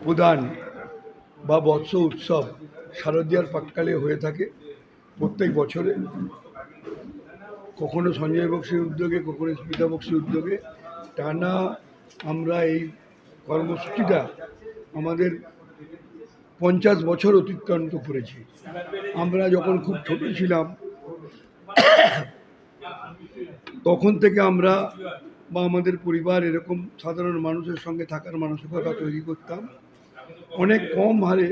প্রদান বা বৎস উৎসব শারদীয়ার প্রাক্কালে হয়ে থাকে প্রত্যেক বছরে, কখনো সঞ্জয় বক্সির উদ্যোগে, কখনো স্মিতা বক্সির উদ্যোগে। টানা আমরা এই কর্মসূচিটা আমাদের 50 বছর অতিক্রান্ত করেছি। আমরা যখন খুব ছোট ছিলাম তখন থেকে আমরা বা আমাদের পরিবার এরকম সাধারণ মানুষের সঙ্গে থাকার মানসিকতা তৈরি করতাম। অনেক কম হারে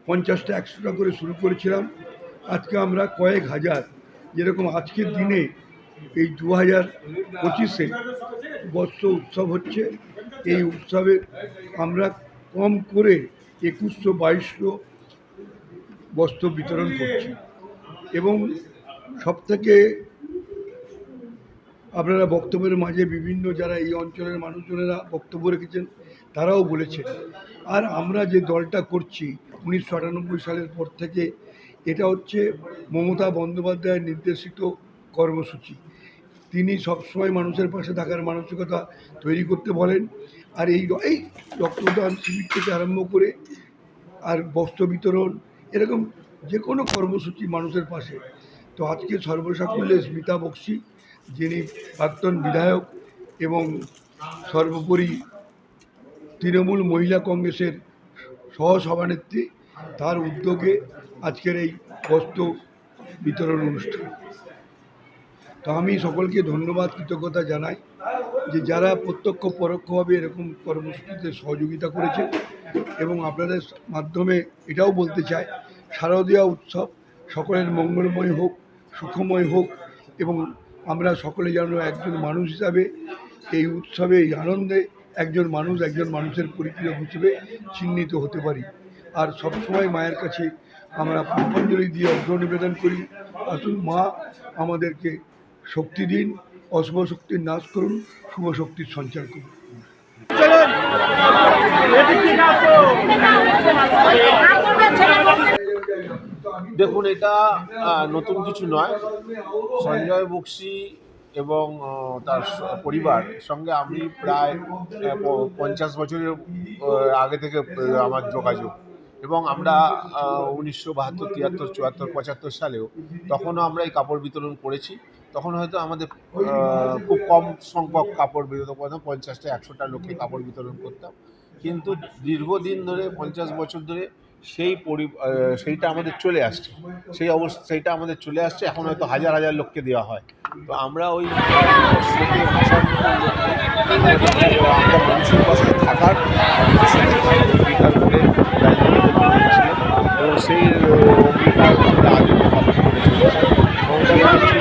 50টা 100টা করে শুরু করেছিলাম। আজকে আমরা কয়েক হাজার, যেরকম আজকের দিনে এই 2025-এ বৎস উৎসব হচ্ছে। এই উৎসবে আমরা কম করে 2100-2200 বস্ত্র বিতরণ করছি। এবং সবথেকে আপনারা বক্তব্যের মাঝে বিভিন্ন যারা এই অঞ্চলের মানুষজনেরা বক্তব্য রেখেছেন তারাও বলেছেন। আর আমরা যে দলটা করছি 1998 সালের পর থেকে, এটা হচ্ছে মমতা বন্দ্যোপাধ্যায়ের নির্দেশিত কর্মসূচি। তিনি সবসময় মানুষের পাশে থাকার মানসিকতা তৈরি করতে বলেন। আর এই রক্তদান শিবির থেকে আরম্ভ করে আর বস্ত্র বিতরণ, এরকম যে কোনো কর্মসূচি মানুষের পাশে। তো আজকে সর্বসাকুল্যে স্মিতা বক্সি, যিনি প্রাক্তন বিধায়ক এবং সর্বোপরি তৃণমূল মহিলা কংগ্রেসের সহসভানেত্রী, তার উদ্যোগে আজকের এই বস্ত্র বিতরণ অনুষ্ঠান। তো আমি সকলকে ধন্যবাদ, কৃতজ্ঞতা জানাই যে যারা প্রত্যক্ষ পরোক্ষভাবে এরকম কর্মসূচিতে সহযোগিতা করেছে। এবং আপনাদের মাধ্যমে এটাও বলতে চাই, শারদীয়া উৎসব সকলের মঙ্গলময় হোক, সুখময় হোক, এবং আমরা সকলে যেন একজন মানুষ হিসাবে এই উৎসবে, এই আনন্দে একজন মানুষের পরিপূরক হিসেবে চিহ্নিত হতে পারি। আর সবসময় মায়ের কাছে আমরা পুষ্পাঞ্জলি দিয়ে অর্ঘ্য নিবেদন করি। আসুন মা আমাদেরকে শক্তি দিন, অশুভ শক্তির নাশ করুন, শুভ শক্তির সঞ্চার করুন। দেখুন, এটা নতুন কিছু নয়। সঞ্জয় বক্সি এবং তার পরিবার সঙ্গে আমি প্রায় 50 বছরের আগে থেকে আমার যোগাযোগ। এবং আমরা 1972, 73, 74, 75 সালেও তখনও আমরা এই কাপড় বিতরণ করেছি। তখন হয়তো আমাদের খুব কম সংখ্যক কাপড় বিতরণ করতাম, 50টা 100টা লোককে কাপড় বিতরণ করতাম। কিন্তু দীর্ঘদিন ধরে 50 বছর ধরে সেইটা আমাদের চলে আসছে, সেইটা আমাদের চলে আসছে। এখন হয়তো হাজার হাজার লোককে দেওয়া হয়। তো আমরা ওই আমরা মানুষের পাশে থাকার অঙ্গীকার করে এবং সেই অঙ্গীকার আমরা আগে পালন করে চলেছি।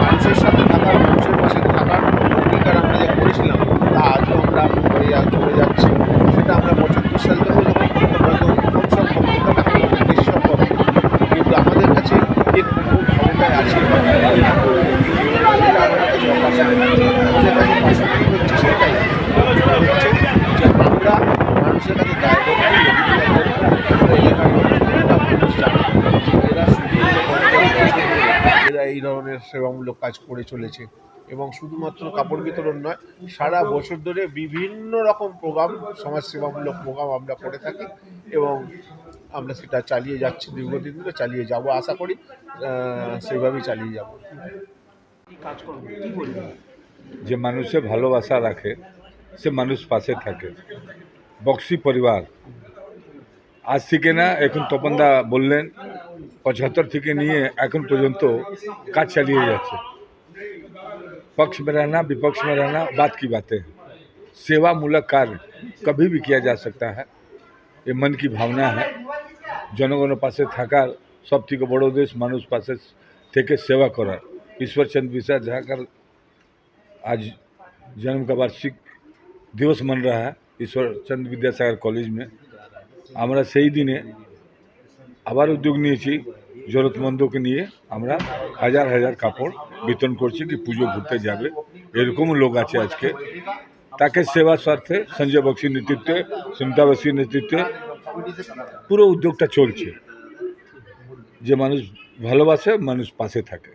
মানুষের সাথে থাকার, মানুষের পাশে থাকার অঙ্গীকার আমরা যা করেছিলাম তা আজও আমরা করে চলে যাচ্ছি। সেটা আমরা 75 সাল থেকে যখন করতে পারতাম কম সংখ্যক করতাম, এখন অনেক বেশি সংখ্যক। কিন্তু আমাদের কাছে যে ক্ষমতায় আছে আমাদের কাছে হচ্ছে সেটাই হচ্ছে যে আমরা মানুষের কাছে দায়বদ্ধ। এলাকার মানুষ জানে যে এরা এই ধরনের সেবামূলক কাজ করে চলেছে। এবং শুধুমাত্র কাপড় বিতরণ নয়, সারা বছর ধরে বিভিন্ন রকম প্রোগ্রাম, সমাজসেবামূলক প্রোগ্রাম আমরা করে থাকি এবং আমরা সেটা চালিয়ে যাচ্ছি, দীর্ঘদিন ধরে চালিয়ে যাব। আশা করি সেইভাবেই চালিয়ে যাব। যে মানুষে ভালোবাসা রাখে সে মানুষ পাশে থাকে। বক্সি পরিবার আজ থেকে না, এখন তপনদা বললেন 75 থেকে নিয়ে এখন পর্যন্ত কাজ চালিয়ে যাচ্ছে। पक्ष में रहना, विपक्ष में रहना बात की बातें हैं। सेवामूलक कार्य कभी भी किया जा सकता है, ये मन की भावना है। जनगण पासे থাকার সবথেকে বড় উদ্দেশ্য মানুষ পাশে থেকে सेवा করার। ईश्वरचंद विद्यासागर आज जन्म का वार्षिक दिवस मन रहा है ईश्वरचंद विद्यासागर कॉलेज में। আমরা সেই দিনে আবার উদ্যোগ নিয়েছি, জরুরতমন্দকে নিয়ে আমরা হাজার হাজার কাপড় বিতরণ করছি কি পুজো ঘুরতে যাবে এরকম লোক আছে আজকে। তাকে সেবা স্বার্থে সঞ্জয় বক্সির নেতৃত্বে, স্মিতা বক্সির নেতৃত্বে পুরো উদ্যোগটা চলছে। যে মানুষ ভালোবাসে, মানুষ পাশে থাকে।